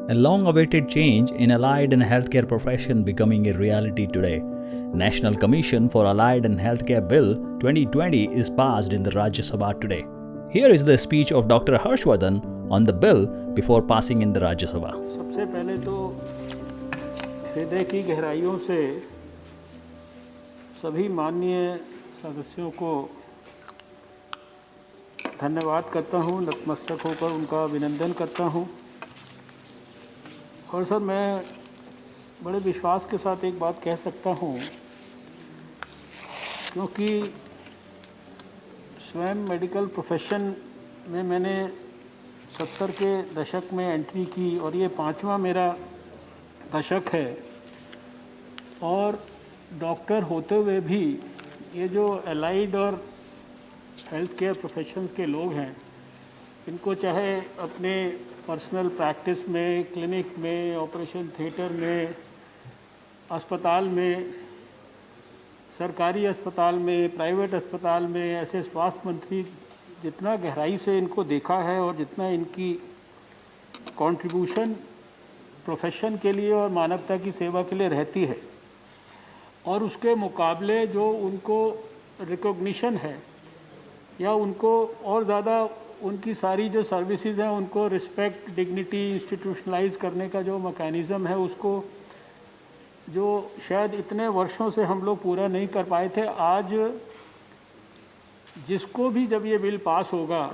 A long-awaited change in allied and healthcare profession becoming a reality today. National Commission for Allied and Healthcare Bill 2020 is passed in the Rajya Sabha today. Here is the speech of Dr. Harshvardhan on the bill before passing in the Rajya Sabha. सबसे पहले तो हृदय की गहराइयों से सभी माननीय सदस्यों को धन्यवाद करता हूं, नतमस्तक होकर उनका अभिनंदन करता हूं। और सर, मैं बड़े विश्वास के साथ एक बात कह सकता हूं, क्योंकि स्वयं मेडिकल प्रोफेशन में मैंने 70 के दशक में एंट्री की और ये 5वां मेरा दशक है। और डॉक्टर होते हुए भी ये जो एलाइड और हेल्थ केयर प्रोफेशंस के लोग हैं, इनको चाहे अपने पर्सनल प्रैक्टिस में, क्लिनिक में, ऑपरेशन थिएटर में, अस्पताल में, सरकारी अस्पताल में, प्राइवेट अस्पताल में, ऐसे स्वास्थ्य मंत्री जितना गहराई से इनको देखा है और जितना इनकी कंट्रीब्यूशन प्रोफेशन के लिए और मानवता की सेवा के लिए रहती है, और उसके मुकाबले जो उनको रिकॉग्निशन है या उनको और ज़्यादा उनकी सारी जो सर्विसेज हैं उनको रिस्पेक्ट, डिग्निटी, इंस्टीट्यूशनलाइज करने का जो मैकेनिज़्म है, उसको जो शायद इतने वर्षों से हम लोग पूरा नहीं कर पाए थे, आज जिसको भी जब ये बिल पास होगा,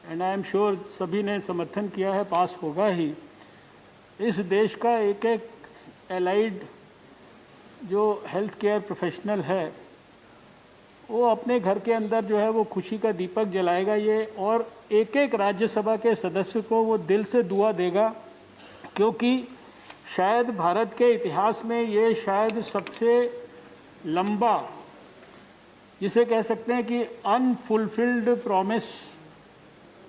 एंड आई एम श्योर सभी ने समर्थन किया है, पास होगा ही, इस देश का एक एक एलाइड जो हेल्थ केयर प्रोफेशनल है वो अपने घर के अंदर जो है वो खुशी का दीपक जलाएगा ये, और एक एक राज्यसभा के सदस्य को वो दिल से दुआ देगा, क्योंकि शायद भारत के इतिहास में ये शायद सबसे लंबा, जिसे कह सकते हैं कि अनफुलफिल्ड प्रॉमिस,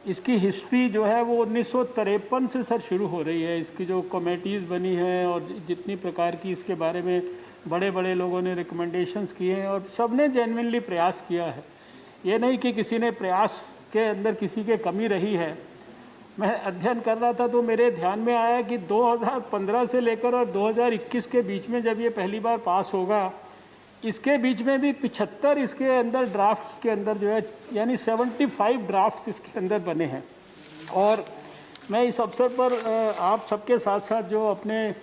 इसकी हिस्ट्री जो है वो 1953 से सर शुरू हो रही है। इसकी जो कमेटीज़ बनी हैं और जितनी प्रकार की इसके बारे में बड़े बड़े लोगों ने रिकमेंडेशंस किए हैं और सब ने जेन्युइनली प्रयास किया है। ये नहीं कि किसी ने प्रयास के अंदर किसी के कमी रही है। मैं अध्ययन कर रहा था तो मेरे ध्यान में आया कि 2015 से लेकर और 2021 के बीच में जब ये पहली बार पास होगा, इसके बीच में भी 75 इसके अंदर ड्राफ्ट्स के अंदर जो है, यानी 75 ड्राफ्ट्स इसके अंदर बने हैं। और मैं इस अवसर पर आप सबके साथ साथ जो अपने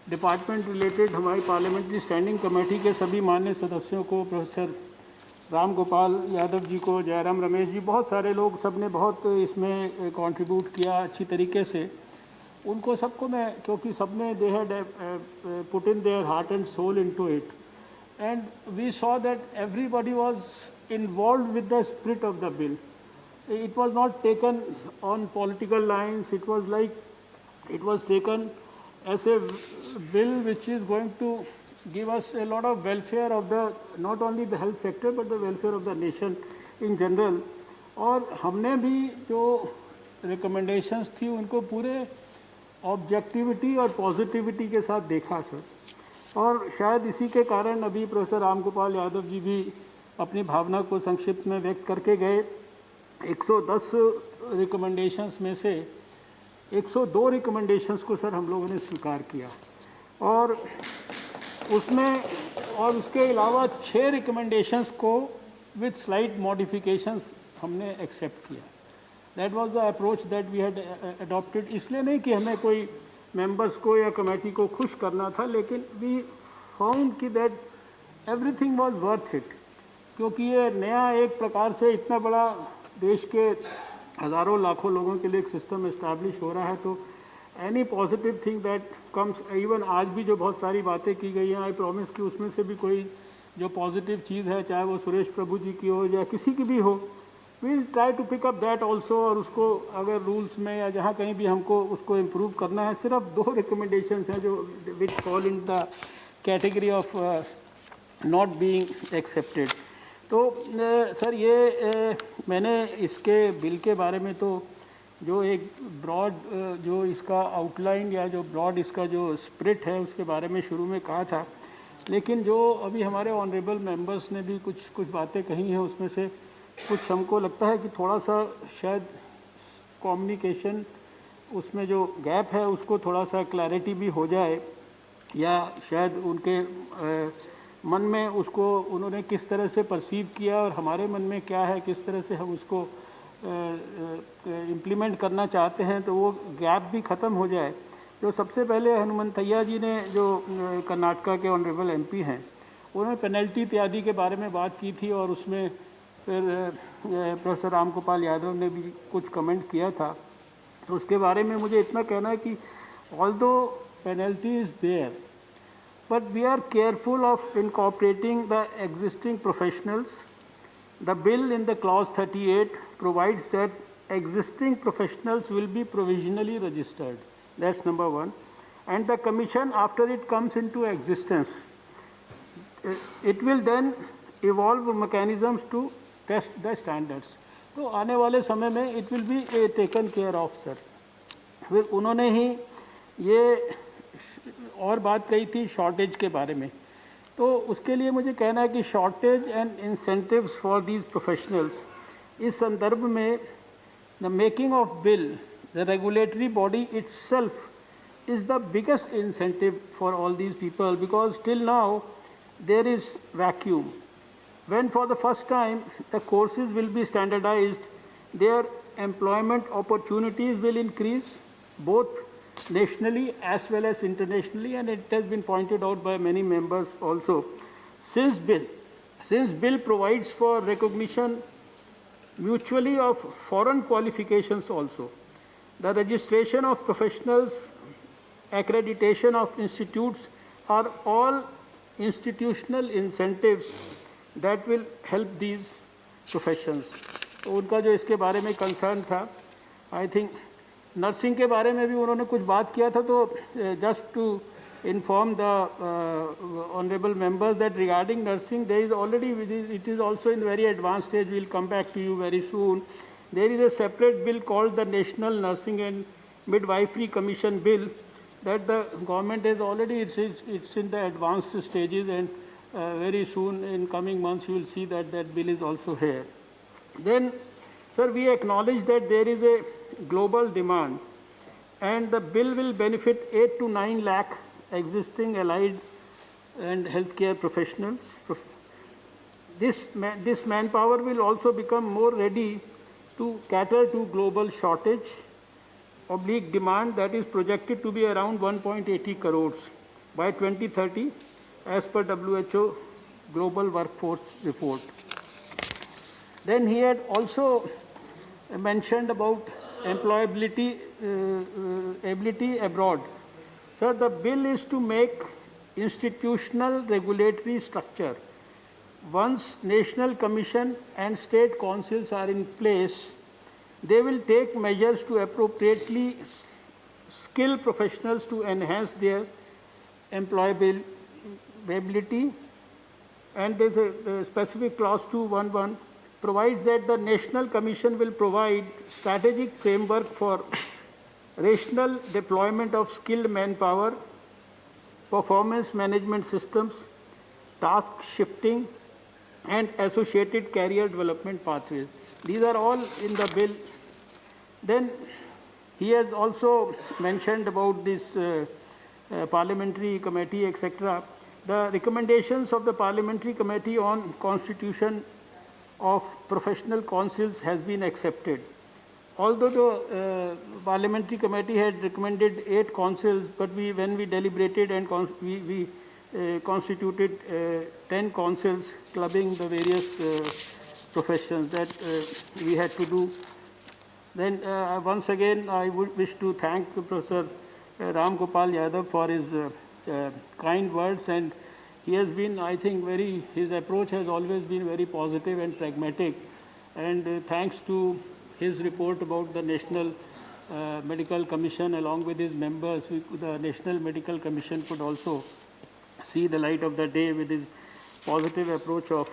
डिपार्टमेंट रिलेटेड हमारी पार्लियामेंट्री स्टैंडिंग कमेटी के सभी मान्य सदस्यों को, प्रोफेसर राम गोपाल यादव जी को, जयराम रमेश जी, बहुत सारे लोग, सब ने बहुत इसमें कंट्रीब्यूट किया अच्छी तरीके से, उनको सबको मैं, क्योंकि सब ने they had put in their heart and soul into it, and we saw that everybody was involved with the spirit of the bill. It was not taken on political lines. It was like it was taken as a bill which is going to give us a lot of welfare of the, not only the health sector but the welfare of the nation in general. और हमने भी जो recommendations थी उनको पूरे objectivity और positivity के साथ देखा सर। और शायद इसी के कारण अभी प्रोफेसर राम गोपाल यादव जी भी अपनी भावना को संक्षिप्त में व्यक्त करके गए। 110 रिकमेंडेशंस में से 102 रिकमेंडेशंस को सर हम लोगों ने स्वीकार किया, और उसमें और उसके अलावा 6 रिकमेंडेशंस को विद स्लाइट मॉडिफिकेशंस हमने एक्सेप्ट किया। That was the approach that we had adopted. इसलिए नहीं कि हमें कोई मेंबर्स को या कमेटी को खुश करना था, लेकिन वी फाउंड कि that everything was worth it, क्योंकि ये नया एक प्रकार से इतना बड़ा देश के हज़ारों लाखों लोगों के लिए एक सिस्टम इस्टेब्लिश हो रहा है। तो any positive thing that comes, even आज भी जो बहुत सारी बातें की गई हैं, आई प्रॉमिस कि उसमें से भी कोई जो पॉजिटिव चीज़ है, चाहे वो सुरेश प्रभु जी की हो या किसी की भी हो, we'll try to pick up that also, और उसको अगर रूल्स में या जहाँ कहीं भी हमको उसको इम्प्रूव करना है। सिर्फ 2 रिकमेंडेशंस हैं जो विच fall in the category of not being accepted. तो सर ये मैंने इसके बिल के बारे में तो जो एक ब्रॉड जो इसका आउटलाइन या जो ब्रॉड इसका जो स्पिरिट है उसके बारे में शुरू में कहा था, लेकिन जो अभी हमारे ऑनरेबल मेंबर्स ने भी कुछ बातें कही हैं, उसमें से कुछ हमको लगता है कि थोड़ा सा शायद कम्युनिकेशन उसमें जो गैप है उसको थोड़ा सा क्लैरिटी भी हो जाए, या शायद उनके मन में उसको उन्होंने किस तरह से परसीव किया और हमारे मन में क्या है, किस तरह से हम उसको इम्प्लीमेंट करना चाहते हैं, तो वो गैप भी ख़त्म हो जाए। जो सबसे पहले हनुमंतैया जी ने, जो कर्नाटका के ऑनरेबल एमपी हैं, उन्होंने पेनल्टी इत्यादि के बारे में बात की थी, और उसमें फिर प्रोफेसर राम गोपाल यादव ने भी कुछ कमेंट किया था। तो उसके बारे में मुझे इतना कहना है कि although penalty is there, but we are careful of incorporating the existing professionals. The bill in the clause 38 provides that existing professionals will be provisionally registered. That's number one. And the commission, after it comes into existence, it will then evolve mechanisms to test the standards. तो आने वाले समय में it will be taken care of, sir. फिर उन्होंने ही ये और बात कही थी शॉर्टेज के बारे में। तो उसके लिए मुझे कहना है कि shortage and incentives for these professionals, इस संदर्भ में the making of bill, the regulatory body itself is the biggest incentive for all these people, because till now there is vacuum. When for the first time the courses will be standardized, their employment opportunities will increase both nationally as well as internationally, and it has been pointed out by many members also. Since bill provides for recognition mutually of foreign qualifications also, the registration of professionals, accreditation of institutes are all institutional incentives that will help these professions. तो उनका जो इसके बारे में concern था, I think nursing के बारे में भी उन्होंने कुछ बात किया था. तो just to inform the honorable members that regarding nursing, there is already, it is also in very advanced stage. We will come back to you very soon. There is a separate bill called the National Nursing and Midwifery Commission Bill that the government has already, it's in the advanced stages, and very soon in coming months you will see that that bill is also here. Then, sir, we acknowledge that there is a global demand, and the bill will benefit 8 to 9 lakh existing allied and healthcare professionals. This manpower will also become more ready to cater to global shortage / demand that is projected to be around 1.80 crores by 2030 as per WHO Global Workforce Report. Then he had also mentioned about employability ability abroad. Sir, the bill is to make institutional regulatory structure. Once National Commission and state councils are in place, they will take measures to appropriately skill professionals to enhance their employability. And there's a specific clause 211 provides that the National Commission will provide strategic framework for rational deployment of skilled manpower, performance management systems, task shifting, and associated career development pathways. These are all in the bill. Then he has also mentioned about this parliamentary committee, etc. The recommendations of the parliamentary committee on constitution of professional councils has been accepted. Although the parliamentary committee had recommended 8 councils, but when we deliberated and we constituted 10 councils clubbing the various professions that we had to do. Then once again I would wish to thank Professor Ram Gopal Yadav for his kind words, and he has been, I think, his approach has always been very positive and pragmatic, and thanks to his report about the National Medical Commission along with his members, the National Medical Commission could also see the light of the day with his positive approach of.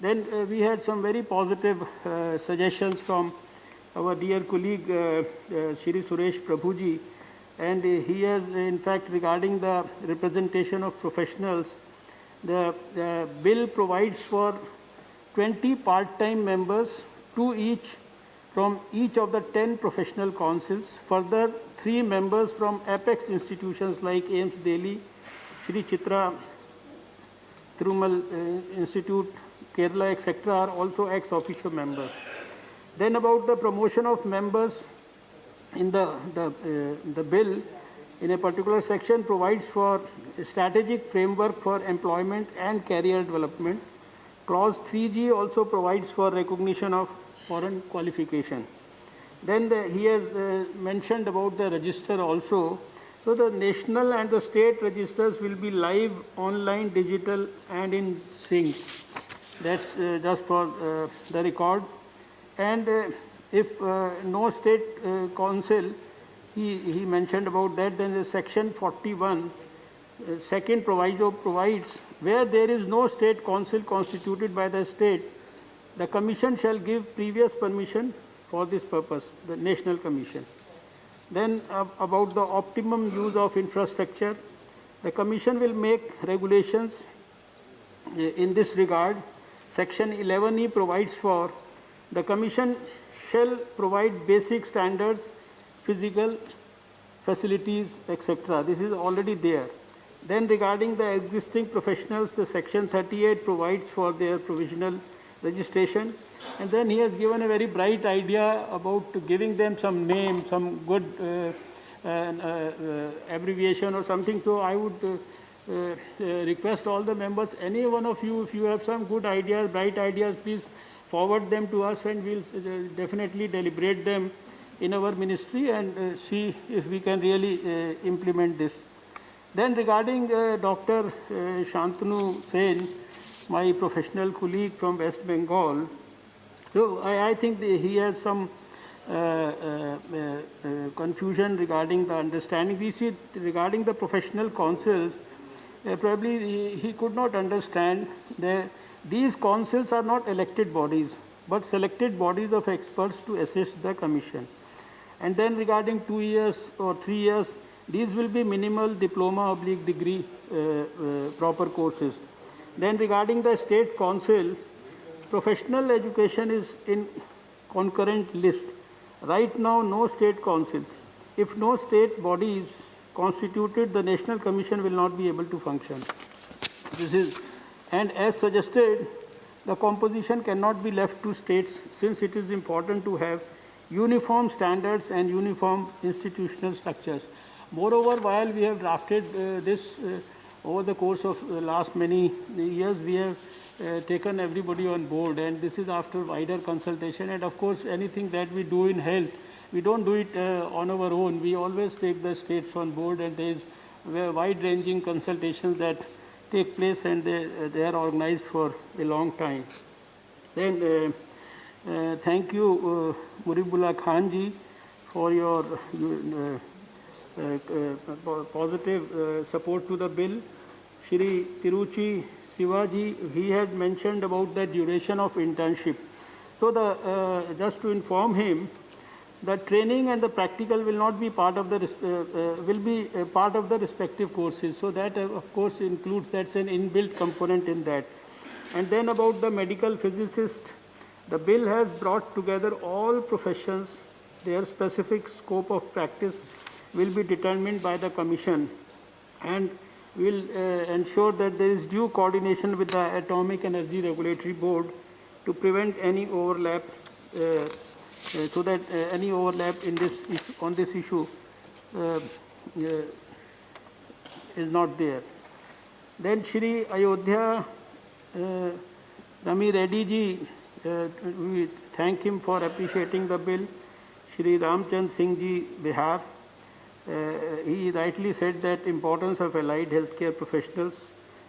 Then we had some very positive suggestions from our dear colleague Shri Suresh Prabhuji, and he has in fact regarding the representation of professionals, the bill provides for 20 part-time members, 2 each from each of the 10 professional councils. Further, 3 members from apex institutions like AIIMS Delhi, Shri Chitra Thirumal Institute, Kerala, etc. are also ex officio members. Then about the promotion of members in the bill, in a particular section provides for a strategic framework for employment and career development. Clause 3G also provides for recognition of foreign qualification. Then he has mentioned about the register also. So the national and the state registers will be live, online, digital, and in sync. That's just for the record. And if no state council, he mentioned about that, then the section 41, second proviso provides, where there is no state council constituted by the state, the commission shall give previous permission for this purpose, the national commission. Then about the optimum use of infrastructure, the commission will make regulations in this regard. Section 11E provides for the commission shall provide basic standards, physical facilities, etc. This is already there. Then regarding the existing professionals, the section 38 provides for their provisional registration. And then he has given a very bright idea about giving them some name, some good abbreviation or something. So I would request all the members, any one of you, if you have some good ideas, bright ideas, please forward them to us, and we'll definitely deliberate them in our ministry and see if we can really implement this. Then regarding Dr. Shantanu Sen, my professional colleague from West Bengal, so I think he has some confusion regarding the understanding. We see regarding the professional councils, probably he could not understand that these councils are not elected bodies, but selected bodies of experts to assist the commission. And then regarding 2 years or 3 years, these will be minimal diploma/degree proper courses. Then regarding the state council, professional education is in concurrent list. Right now, no state councils. If no state body is constituted, the National Commission will not be able to function. This is, and as suggested, the composition cannot be left to states, since it is important to have uniform standards and uniform institutional structures. Moreover, while we have drafted this over the course of the last many years, we have taken everybody on board, and this is after wider consultation. And of course, anything that we do in health, we don't do it on our own. We always take the states on board, and there is wide-ranging consultations that take place, and they are organized for a long time. Then thank you, Muribullah Khan ji, for your positive support to the bill. Shri Tiruchi Sivaji, he had mentioned about the duration of internship. So just to inform him, the training and the practical will not be part of the will be part of the respective courses. So that of course includes, that's an inbuilt component in that. And then about the medical physicist, the bill has brought together all professions. Their specific scope of practice will be determined by the commission, and will ensure that there is due coordination with the Atomic Energy Regulatory Board to prevent any overlap, so that any overlap in this on this issue is not there. Then Shri Ayodhya Rami Reddy ji, we thank him for appreciating the bill. Shri Ramchand Singh ji, Bihar, he rightly said that importance of allied healthcare professionals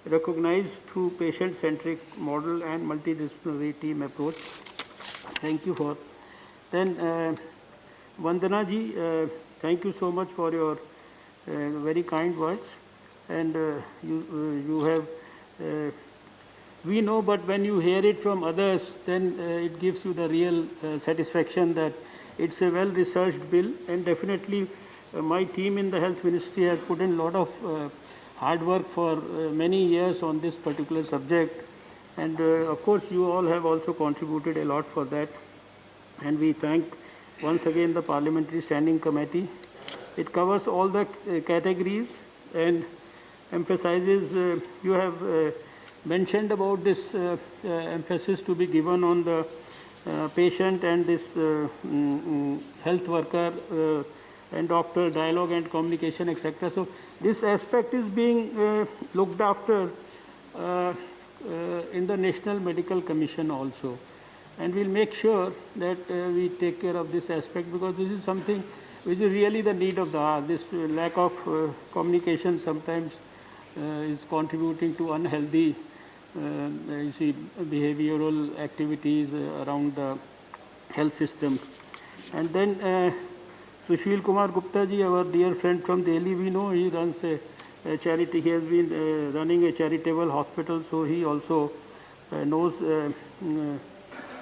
recognized through patient-centric model and multidisciplinary team approach. Thank you for. Then Vandana ji, thank you so much for your very kind words, and you have, we know, but when you hear it from others, then it gives you the real satisfaction that it's a well-researched bill, and definitely my team in the health ministry has put in a lot of hard work for many years on this particular subject, and of course you all have also contributed a lot for that. and we thank once again the Parliamentary Standing Committee. It covers all the categories and emphasizes, you have mentioned about this emphasis to be given on the patient and this health worker and doctor dialogue and communication, etc. So this aspect is being looked after in the National Medical Commission also. And we'll make sure that we take care of this aspect, because this is something which is really the need of the hour. This lack of communication sometimes is contributing to unhealthy behavioral activities around the health system. And then Sushil Kumar Gupta ji, our dear friend from Delhi, we know he runs a charity. He has been running a charitable hospital, so he also knows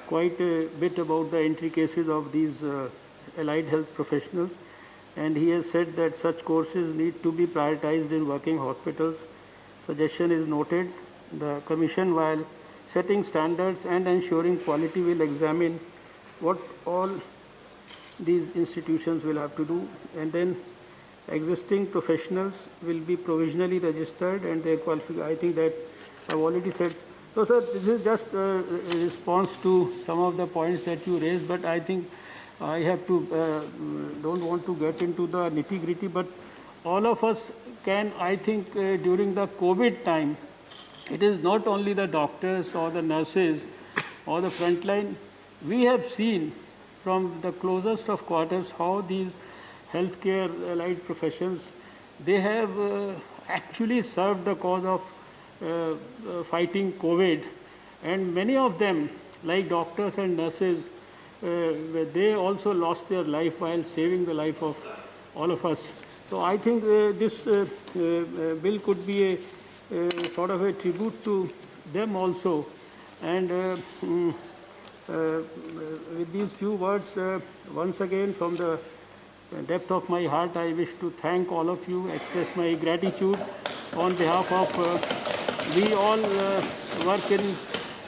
quite a bit about the intricacies of these allied health professionals. And he has said that such courses need to be prioritized in working hospitals. Suggestion is noted. The Commission, while setting standards and ensuring quality, will examine what all these institutions will have to do, and then existing professionals will be provisionally registered and their qualification. I think that I've already said. So, sir, this is just a response to some of the points that you raised, but I think I have to, don't want to get into the nitty-gritty, but all of us can, I think, during the COVID time, it is not only the doctors or the nurses or the frontline. We have seen from the closest of quarters how these healthcare allied professions, they have actually served the cause of fighting COVID. And many of them, like doctors and nurses, they also lost their life while saving the life of all of us. So I think this bill could be a sort of a tribute to them also. And with these few words, once again from the depth of my heart, I wish to thank all of you, express my gratitude on behalf of we all work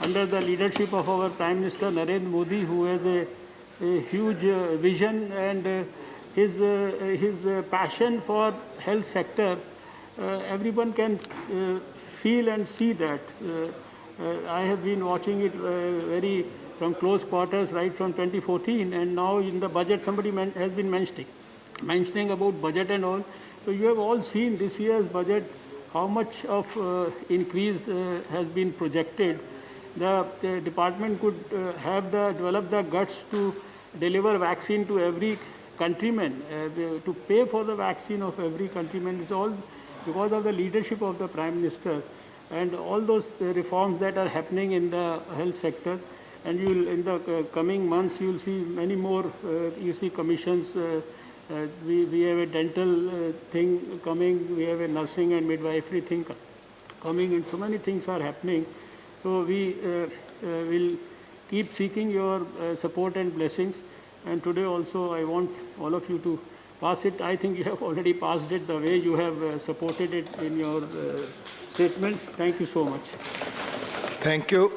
under the leadership of our Prime Minister Narendra Modi, who has a huge vision, and his passion for health sector. Everyone can feel and see that. I have been watching it very from close quarters right from 2014, and now in the budget somebody has been mentioning about budget and all. So you have all seen this year's budget how much of increase has been projected. The department could develop the guts to deliver vaccine to every countryman, to pay for the vaccine of every countryman. It's all because of the leadership of the Prime Minister and all those reforms that are happening in the health sector. And you will, in the coming months, you will see many more. You see commissions. We have a dental thing coming. We have a nursing and midwifery thing coming, and so many things are happening. So we will keep seeking your support and blessings. And today also, I want all of you to pass it. I think you have already passed it the way you have supported it in your statement. Thank you so much. Thank you.